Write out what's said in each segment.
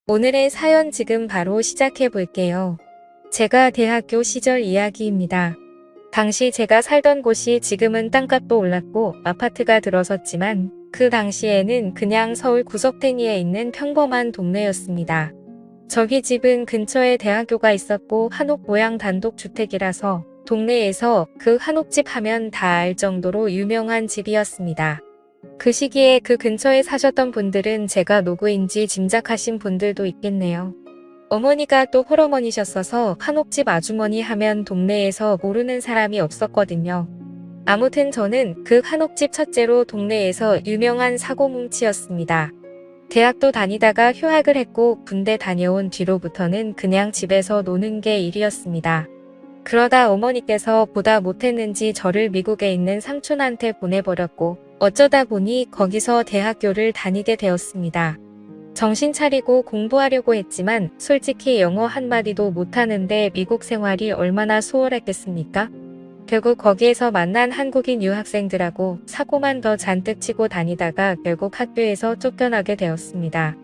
오늘의 사연 지금 바로 시작해 볼게요. 제가 대학교 시절 이야기입니다. 당시 제가 살던 곳이 지금은 땅값도 올랐고 아파트가 들어섰지만 그 당시에는 그냥 서울 구석탱이에 있는 평범한 동네였습니다. 저희 집은 근처에 대학교가 있었고 한옥 모양 단독주택이라서 동네에서 그 한옥집 하면 다 알 정도로 유명한 집이었습니다. 그 시기에 그 근처에 사셨던 분들은 제가 누구인지 짐작하신 분들도 있겠네요. 어머니가 또 홀어머니셨어서 한옥집 아주머니 하면 동네에서 모르는 사람이 없었거든요. 아무튼 저는 그 한옥집 첫째로 동네에서 유명한 사고뭉치였습니다. 대학도 다니다가 휴학을 했고 군대 다녀온 뒤로부터는 그냥 집에서 노는 게 일이었습니다. 그러다 어머니께서 보다 못했는지 저를 미국에 있는 삼촌한테 보내버렸고 어쩌다 보니 거기서 대학교를 다니게 되었습니다. 정신 차리고 공부하려고 했지만 솔직히 영어 한마디도 못하는데 미국 생활이 얼마나 수월했겠습니까? 결국 거기에서 만난 한국인 유학생들하고 사고만 더 잔뜩 치고 다니다가 결국 학교에서 쫓겨나게 되었습니다.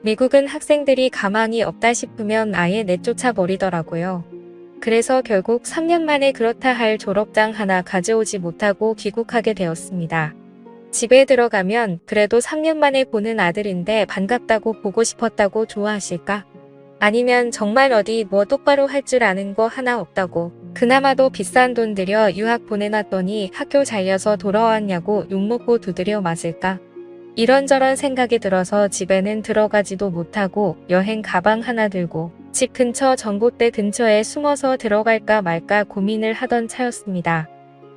미국은 학생들이 가망이 없다 싶으면 아예 내쫓아 버리더라고요. 그래서 결국 3년 만에 그렇다 할 졸업장 하나 가져오지 못하고 귀국하게 되었습니다. 집에 들어가면 그래도 3년 만에 보는 아들인데 반갑다고 보고 싶었다고 좋아하실까? 아니면 정말 어디 뭐 똑바로 할 줄 아는 거 하나 없다고 그나마도 비싼 돈 들여 유학 보내놨더니 학교 잘려서 돌아왔냐고 욕먹고 두드려 맞을까? 이런저런 생각이 들어서 집에는 들어가지도 못하고 여행 가방 하나 들고 집 근처 전봇대 근처에 숨어서 들어갈까 말까 고민을 하던 차였습니다.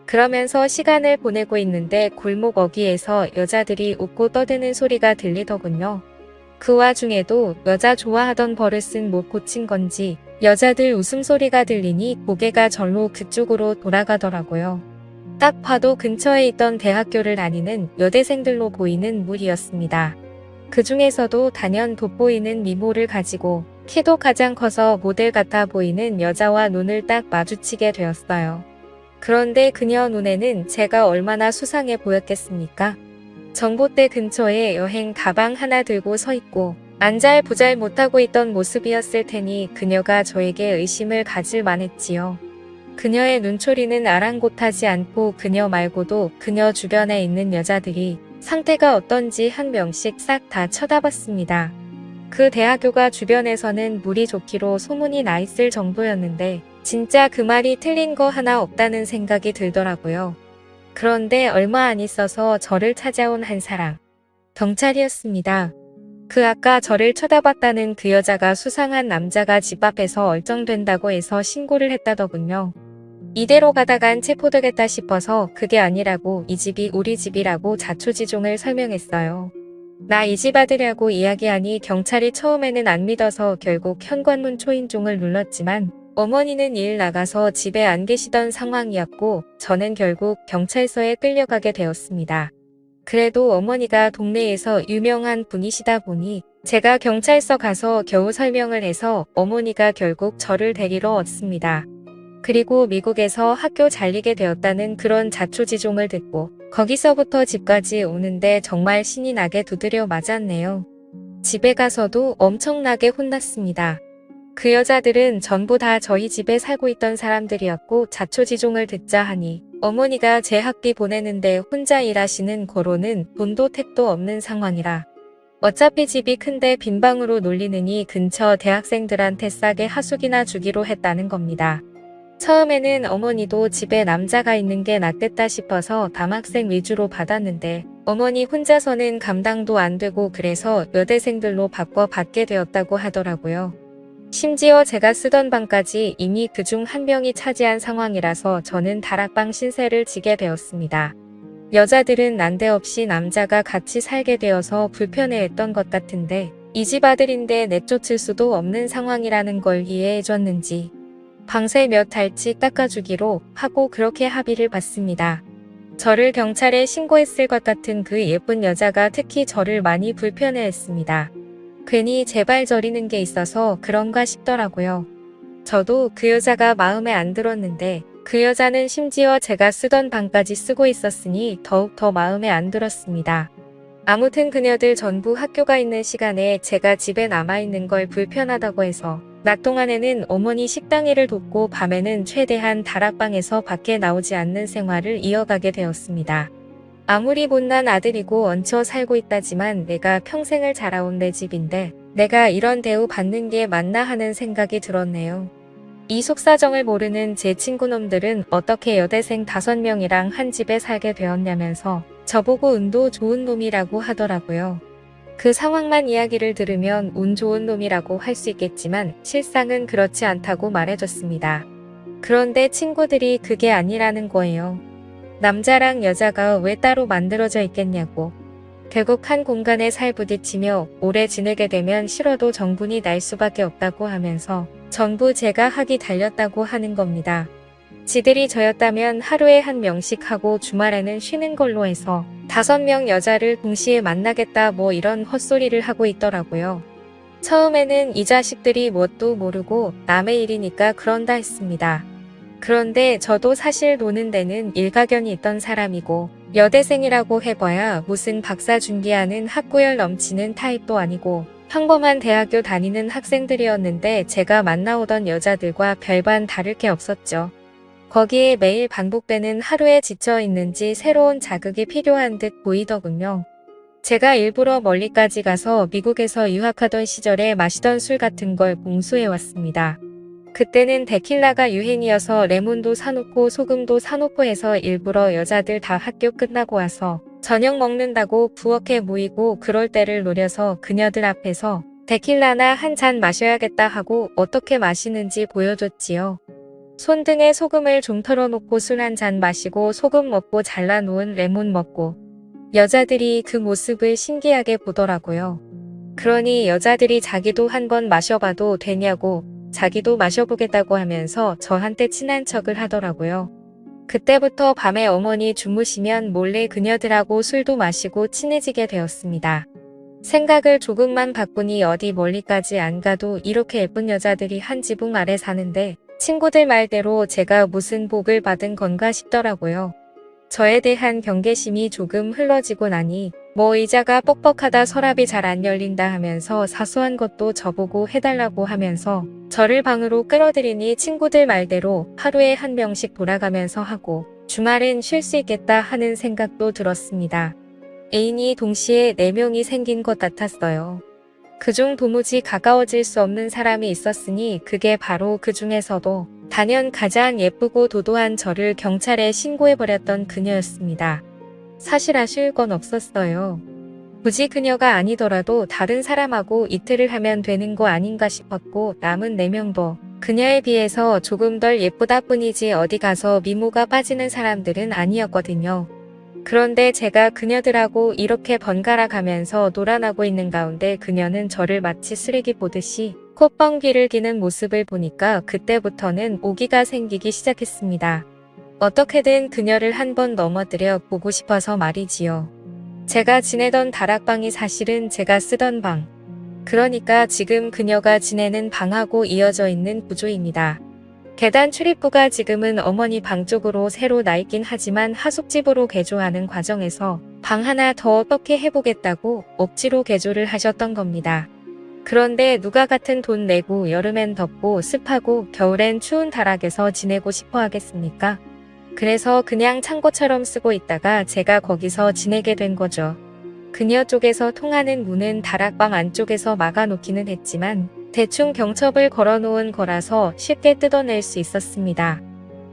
그러면서 시간을 보내고 있는데 골목 어귀에서 여자들이 웃고 떠드는 소리가 들리더군요. 그 와중에도 여자 좋아하던 버릇은 못 고친 건지 여자들 웃음소리가 들리니 고개가 절로 그쪽으로 돌아가더라고요. 딱 봐도 근처에 있던 대학교를 다니는 여대생들로 보이는 무리였습니다. 그 중에서도 단연 돋보이는 미모를 가지고 키도 가장 커서 모델 같아 보이는 여자와 눈을 딱 마주치게 되었어요. 그런데 그녀 눈에는 제가 얼마나 수상해 보였겠습니까? 전봇대 근처에 여행 가방 하나 들고 서 있고 안잘부잘 못하고 있던 모습이었을 테니 그녀가 저에게 의심을 가질 만했지요. 그녀의 눈초리는 아랑곳하지 않고 그녀 말고도 그녀 주변에 있는 여자들이 상태가 어떤지 한 명씩 싹 다 쳐다봤습니다. 그 대학교가 주변에서는 물이 좋기로 소문이 나 있을 정도였는데 진짜 그 말이 틀린 거 하나 없다는 생각이 들더라고요. 그런데 얼마 안 있어서 저를 찾아온 한 사람. 경찰이었습니다. 그 아까 저를 쳐다봤다는 그 여자가 수상한 남자가 집 앞에서 얼쩡된다고 해서 신고를 했다더군요. 이대로 가다간 체포되겠다 싶어서 그게 아니라고 이 집이 우리 집이라고 자초지종을 설명했어요. 나 이 집 아들이라고 이야기하니 경찰이 처음에는 안 믿어서 결국 현관문 초인종을 눌렀지만 어머니는 일 나가서 집에 안 계시던 상황이었고 저는 결국 경찰서에 끌려가게 되었습니다. 그래도 어머니가 동네에서 유명한 분이시다 보니 제가 경찰서 가서 겨우 설명을 해서 어머니가 결국 저를 데리러 왔습니다. 그리고 미국에서 학교 잘리게 되었다는 그런 자초지종을 듣고 거기서부터 집까지 오는데 정말 신이 나게 두드려 맞았네요. 집에 가서도 엄청나게 혼났습니다. 그 여자들은 전부 다 저희 집에 살고 있던 사람들이었고 자초지종을 듣자 하니 어머니가 제 학비 보내는데 혼자 일하시는 고로는 돈도 택도 없는 상황이라 어차피 집이 큰데 빈방으로 놀리느니 근처 대학생들한테 싸게 하숙이나 주기로 했다는 겁니다. 처음에는 어머니도 집에 남자가 있는 게 낫겠다 싶어서 남학생 위주로 받았는데 어머니 혼자서는 감당도 안 되고 그래서 여대생들로 바꿔 받게 되었다고 하더라고요. 심지어 제가 쓰던 방까지 이미 그중 한 명이 차지한 상황이라서 저는 다락방 신세를 지게 되었습니다. 여자들은 난데없이 남자가 같이 살게 되어서 불편해했던 것 같은데 이 집 아들인데 내쫓을 수도 없는 상황이라는 걸 이해해줬는지 방세 몇 달치 깎아주기로 하고 그렇게 합의를 봤습니다. 저를 경찰에 신고했을 것 같은 그 예쁜 여자가 특히 저를 많이 불편해했습니다. 괜히 제발 저리는 게 있어서 그런가 싶더라고요. 저도 그 여자가 마음에 안 들었는데 그 여자는 심지어 제가 쓰던 방까지 쓰고 있었으니 더욱 더 마음에 안 들었습니다. 아무튼 그녀들 전부 학교가 있는 시간에 제가 집에 남아있는 걸 불편하다고 해서 낮 동안에는 어머니 식당 일을 돕고 밤에는 최대한 다락방에서 밖에 나오지 않는 생활을 이어가게 되었습니다. 아무리 못난 아들이고 얹혀 살고 있다지만 내가 평생을 자라온 내 집인데 내가 이런 대우 받는 게 맞나 하는 생각이 들었네요. 이 속사정을 모르는 제 친구놈들은 어떻게 여대생 5명이랑 한 집에 살게 되었냐면서 저보고 운도 좋은 놈이라고 하더라고요. 그 상황만 이야기를 들으면 운 좋은 놈이라고 할 수 있겠지만 실상은 그렇지 않다고 말해줬습니다. 그런데 친구들이 그게 아니라는 거예요. 남자랑 여자가 왜 따로 만들어져 있겠냐고. 결국 한 공간에 살부딪히며 오래 지내게 되면 싫어도 정분이 날 수밖에 없다고 하면서 전부 제가 하기 달렸다고 하는 겁니다. 지들이 저였다면 하루에 1명씩 하고 주말에는 쉬는 걸로 해서 5명 여자를 동시에 만나겠다 뭐 이런 헛소리를 하고 있더라고요. 처음에는 이 자식들이 뭣도 모르고 남의 일이니까 그런다 했습니다. 그런데 저도 사실 노는 데는 일가견이 있던 사람이고 여대생이라고 해봐야 무슨 박사 준비하는 학구열 넘치는 타입도 아니고 평범한 대학교 다니는 학생들이었는데 제가 만나오던 여자들과 별반 다를 게 없었죠. 거기에 매일 반복되는 하루에 지쳐 있는지 새로운 자극이 필요한 듯 보이더군요. 제가 일부러 멀리까지 가서 미국에서 유학하던 시절에 마시던 술 같은 걸 봉수해왔습니다. 그때는 데킬라가 유행이어서 레몬도 사놓고 소금도 사놓고 해서 일부러 여자들 다 학교 끝나고 와서 저녁 먹는다고 부엌에 모이고 그럴 때를 노려서 그녀들 앞에서 데킬라나 한 잔 마셔야겠다 하고 어떻게 마시는지 보여줬지요. 손등에 소금을 좀 털어놓고 술 한 잔 마시고 소금 먹고 잘라놓은 레몬 먹고 여자들이 그 모습을 신기하게 보더라고요. 그러니 여자들이 자기도 한번 마셔봐도 되냐고 자기도 마셔보겠다고 하면서 저한테 친한 척을 하더라고요. 그때부터 밤에 어머니 주무시면 몰래 그녀들하고 술도 마시고 친해지게 되었습니다. 생각을 조금만 바꾸니 어디 멀리까지 안 가도 이렇게 예쁜 여자들이 한 지붕 아래 사는데 친구들 말대로 제가 무슨 복을 받은 건가 싶더라고요. 저에 대한 경계심이 조금 흘러지고 나니 뭐 의자가 뻑뻑하다 서랍이 잘 안 열린다 하면서 사소한 것도 저보고 해달라고 하면서 저를 방으로 끌어들이니 친구들 말대로 하루에 1명씩 돌아가면서 하고 주말엔 쉴 수 있겠다 하는 생각도 들었습니다. 애인이 동시에 4명이 생긴 것 같았어요. 그중 도무지 가까워질 수 없는 사람이 있었으니 그게 바로 그 중에서도 단연 가장 예쁘고 도도한 저를 경찰에 신고해버렸던 그녀였습니다. 사실 아쉬울 건 없었어요. 굳이 그녀가 아니더라도 다른 사람하고 이틀을 하면 되는 거 아닌가 싶었고 남은 4명도 그녀에 비해서 조금 덜 예쁘다 뿐이지 어디 가서 미모가 빠지는 사람들은 아니었거든요. 그런데 제가 그녀들하고 이렇게 번갈아 가면서 놀아나고 있는 가운데 그녀는 저를 마치 쓰레기 보듯이 콧방귀를 기는 모습을 보니까 그때부터는 오기가 생기기 시작했습니다. 어떻게든 그녀를 한번 넘어뜨려 보고 싶어서 말이지요. 제가 지내던 다락방이 사실은 제가 쓰던 방. 그러니까 지금 그녀가 지내는 방하고 이어져 있는 구조입니다. 계단 출입구가 지금은 어머니 방 쪽으로 새로 나 있긴 하지만 하숙집으로 개조하는 과정에서 방 하나 더 어떻게 해보겠다고 억지로 개조를 하셨던 겁니다. 그런데 누가 같은 돈 내고 여름엔 덥고 습하고 겨울엔 추운 다락에서 지내고 싶어 하겠습니까? 그래서 그냥 창고처럼 쓰고 있다가 제가 거기서 지내게 된 거죠. 그녀 쪽에서 통하는 문은 다락방 안쪽에서 막아놓기는 했지만 대충 경첩을 걸어놓은 거라서 쉽게 뜯어낼 수 있었습니다.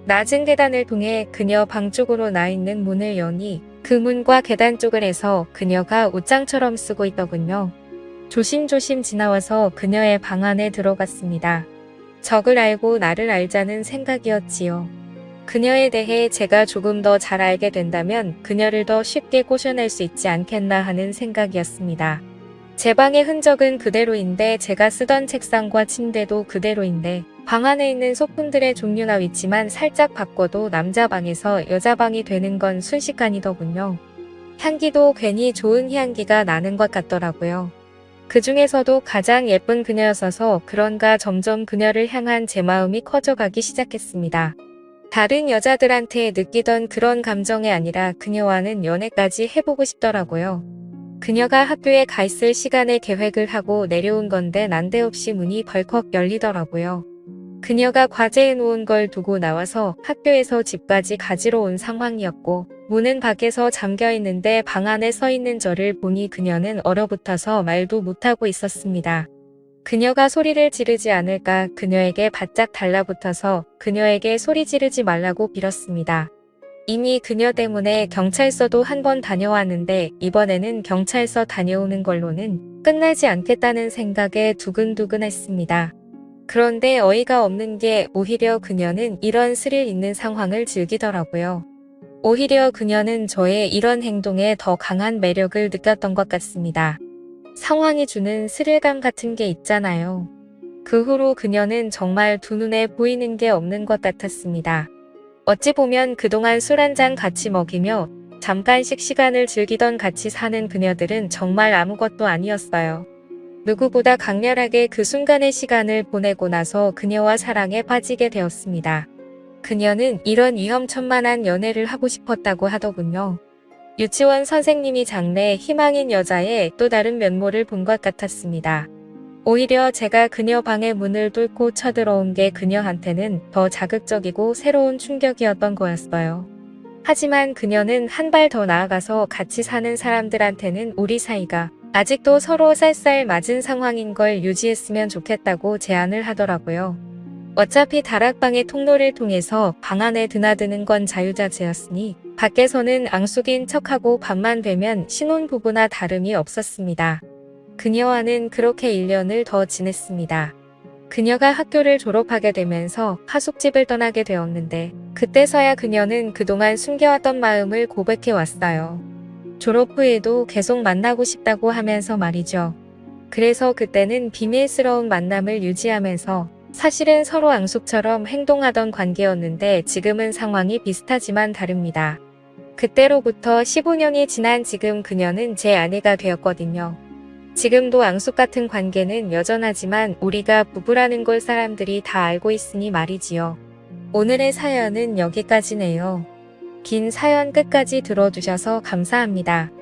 낮은 계단을 통해 그녀 방 쪽으로 나 있는 문을 여니 그 문과 계단 쪽을 해서 그녀가 옷장처럼 쓰고 있더군요. 조심조심 지나와서 그녀의 방 안에 들어갔습니다. 적을 알고 나를 알자는 생각이었지요. 그녀에 대해 제가 조금 더 잘 알게 된다면 그녀를 더 쉽게 꼬셔낼 수 있지 않겠나 하는 생각이었습니다. 제 방의 흔적은 그대로인데 제가 쓰던 책상과 침대도 그대로인데 방 안에 있는 소품들의 종류나 위치만 살짝 바꿔도 남자 방에서 여자 방이 되는 건 순식간이더군요. 향기도 괜히 좋은 향기가 나는 것 같더라고요. 그 중에서도 가장 예쁜 그녀였어서 그런가 점점 그녀를 향한 제 마음이 커져가기 시작했습니다. 다른 여자들한테 느끼던 그런 감정이 아니라 그녀와는 연애까지 해보고 싶더라고요. 그녀가 학교에 가 있을 시간에 계획을 하고 내려온 건데 난데없이 문이 벌컥 열리더라고요. 그녀가 과제해 놓은 걸 두고 나와서 학교에서 집까지 가지러 온 상황이었고, 문은 밖에서 잠겨 있는데 방 안에 서 있는 저를 보니 그녀는 얼어붙어서 말도 못하고 있었습니다. 그녀가 소리를 지르지 않을까 그녀에게 바짝 달라붙어서 그녀에게 소리 지르지 말라고 빌었습니다. 이미 그녀 때문에 경찰서도 한 번 다녀왔는데 이번에는 경찰서 다녀오는 걸로는 끝나지 않겠다는 생각에 두근두근했습니다. 그런데 어이가 없는 게 오히려 그녀는 이런 스릴 있는 상황을 즐기더라고요. 오히려 그녀는 저의 이런 행동에 더 강한 매력을 느꼈던 것 같습니다. 상황이 주는 스릴감 같은 게 있잖아요. 그 후로 그녀는 정말 두 눈에 보이는 게 없는 것 같았습니다. 어찌 보면 그동안 술 한잔 같이 먹이며 잠깐씩 시간을 즐기던 같이 사는 그녀들은 정말 아무것도 아니었어요. 누구보다 강렬하게 그 순간의 시간을 보내고 나서 그녀와 사랑에 빠지게 되었습니다. 그녀는 이런 위험천만한 연애를 하고 싶었다고 하더군요. 유치원 선생님이 장래 희망인 여자의 또 다른 면모를 본 것 같았습니다. 오히려 제가 그녀 방의 문을 뚫고 쳐들어온 게 그녀한테는 더 자극적이고 새로운 충격이었던 거였어요. 하지만 그녀는 한 발 더 나아가서 같이 사는 사람들한테는 우리 사이가 아직도 서로 쌀쌀 맞은 상황인 걸 유지했으면 좋겠다고 제안을 하더라고요. 어차피 다락방의 통로를 통해서 방 안에 드나드는 건 자유자재였으니 밖에서는 앙숙인 척하고 밤만 되면 신혼부부나 다름이 없었습니다. 그녀와는 그렇게 1년을 더 지냈습니다. 그녀가 학교를 졸업하게 되면서 하숙집을 떠나게 되었는데 그때서야 그녀는 그동안 숨겨왔던 마음을 고백해 왔어요. 졸업 후에도 계속 만나고 싶다고 하면서 말이죠. 그래서 그때는 비밀스러운 만남을 유지하면서 사실은 서로 앙숙처럼 행동하던 관계였는데 지금은 상황이 비슷하지만 다릅니다. 그때로부터 15년이 지난 지금 그녀는 제 아내가 되었거든요. 지금도 앙숙 같은 관계는 여전하지만 우리가 부부라는 걸 사람들이 다 알고 있으니 말이지요. 오늘의 사연은 여기까지네요. 긴 사연 끝까지 들어주셔서 감사합니다.